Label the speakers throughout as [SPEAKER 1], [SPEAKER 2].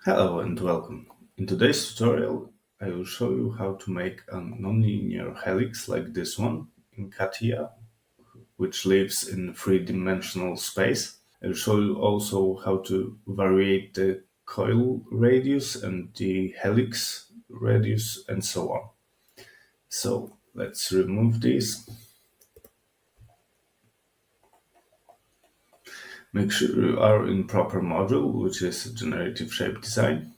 [SPEAKER 1] Hello and welcome. In today's tutorial, I will show you how to make a nonlinear helix like this one in CATIA, which lives in three-dimensional space. I will show you also how to vary the coil radius and the helix radius and so on. So let's remove these. Make sure you are in proper module, which is generative shape design.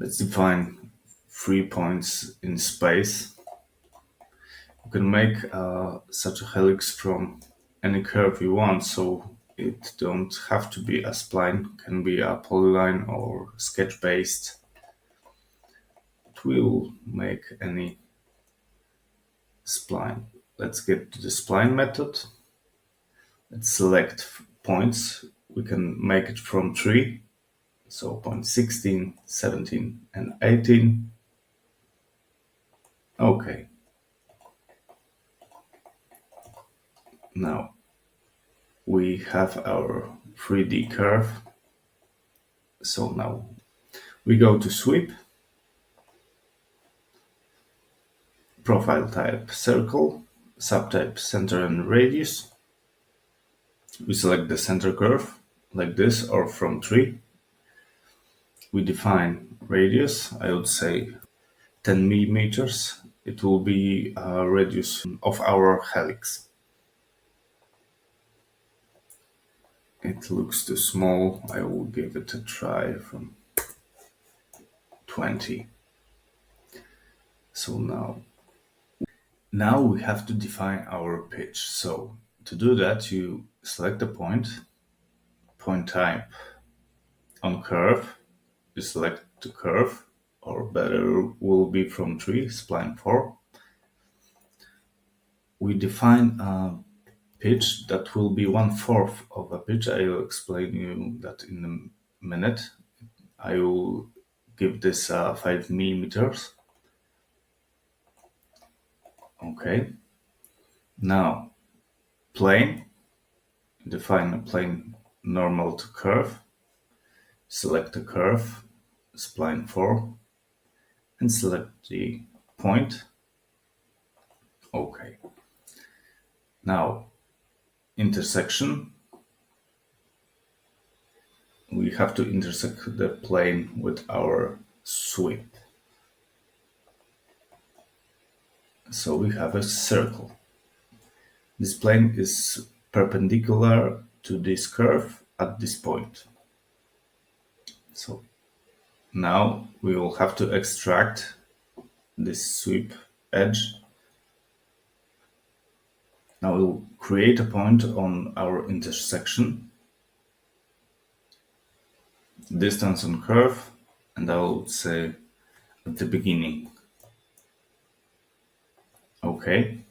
[SPEAKER 1] Let's define 3 points in space. You can make such a helix from any curve you want, so it don't have to be a spline, it can be a polyline or sketch based. It will make any spline. Let's get to the spline method. Let's select points. We can make it from 3, so point 16, 17 and 18. Okay. Now we have our 3D curve. So now we go to sweep, profile type circle, subtype center and radius. We select the center curve like this or from 3. We define radius, I would say 10 millimeters. It will be a radius of our helix. It looks too small. I will give it a try from 20. So now we have to define our pitch. So to do that, you select a point type on curve, you select the curve, or better will be from 3, spline 4. We define a pitch that will be 1/4 of a pitch. I will explain you that in a minute. I will give this 5 millimeters. Okay. Now, plane. Define a plane normal to curve. Select the curve, spline 4, and select the point. Okay. Now, intersection. We have to intersect the plane with our sweep. So we have a circle. This plane is perpendicular to this curve at this point. So now we will have to extract this sweep edge. Now we'll create a point on our intersection, distance on curve, and I will say at the beginning. Okay.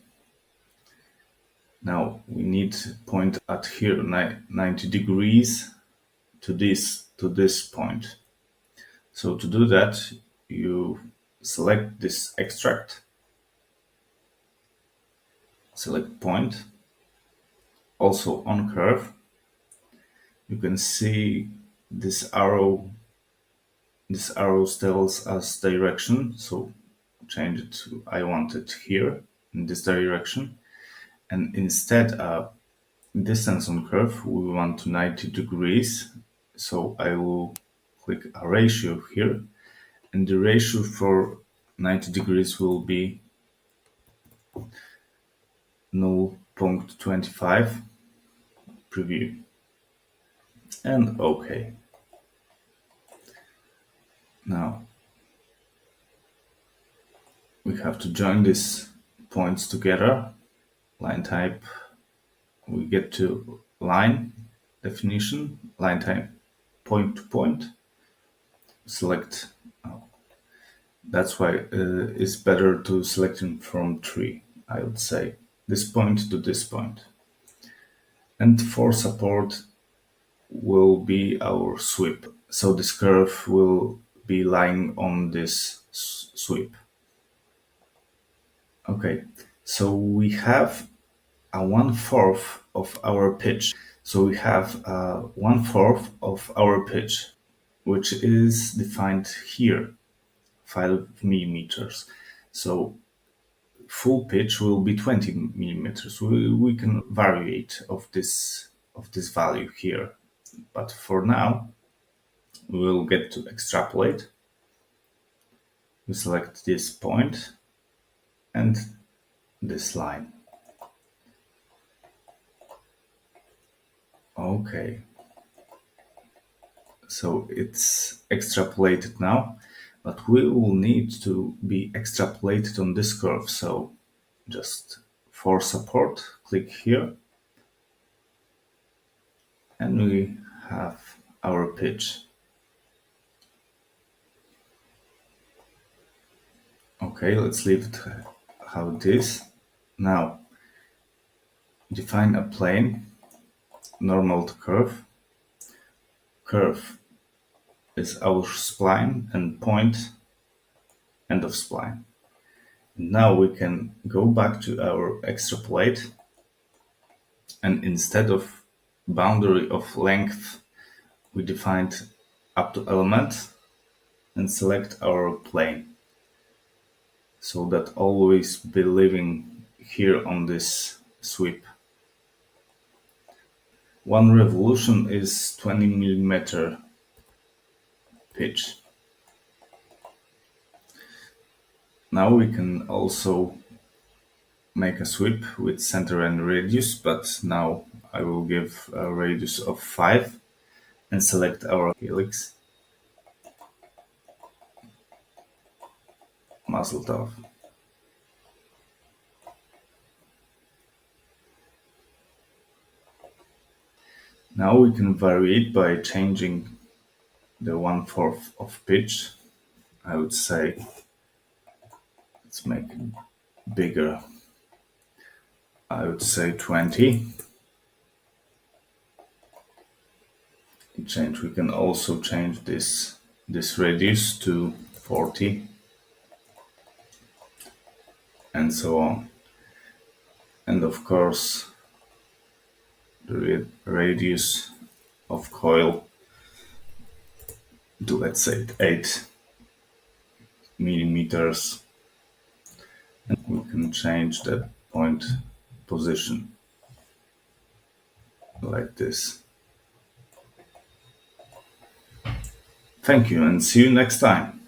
[SPEAKER 1] Now we need point at here 90 degrees to this point. So to do that, you select this extract, select point, also on curve. You can see this arrow tells us direction, so change it to I want it here in this direction. And instead distance on curve we want to 90 degrees, so I will click a ratio here, and the ratio for 90 degrees will be 0.25. Preview and OK. Now we have to join these points together. Line type, we get to line definition, line type point to point. Select. That's why it's better to select it from 3. I would say this point to this point. And for support will be our sweep. So this curve will be lying on this sweep. Okay, so we have a 1/4 of our pitch. So we have 1/4 of our pitch, which is defined here, 5 millimeters. So full pitch will be 20 millimeters. We can variate of this value here, but for now we'll get to extrapolate. We select this point and this line. Okay, so it's extrapolated now, but we will need to be extrapolated on this curve. So just for support, click here, and we have our pitch. Okay, let's leave it how it is. Now, define a plane, normal to curve. Curve is our spline and point, end of spline. Now we can go back to our extrapolate, and instead of boundary of length, we defined up to element and select our plane. So that always be living here on this sweep. One revolution is 20 millimeter pitch. Now we can also make a sweep with center and radius, but now I will give a radius of 5 and select our helix, muzzled off. Now we can vary it by changing the 1/4 of pitch. I would say let's make it bigger. I would say 20. We can also change this radius to 40 and so on. And of course the radius of coil to, let's say, 8 millimeters, and we can change the point position like this. Thank you and see you next time.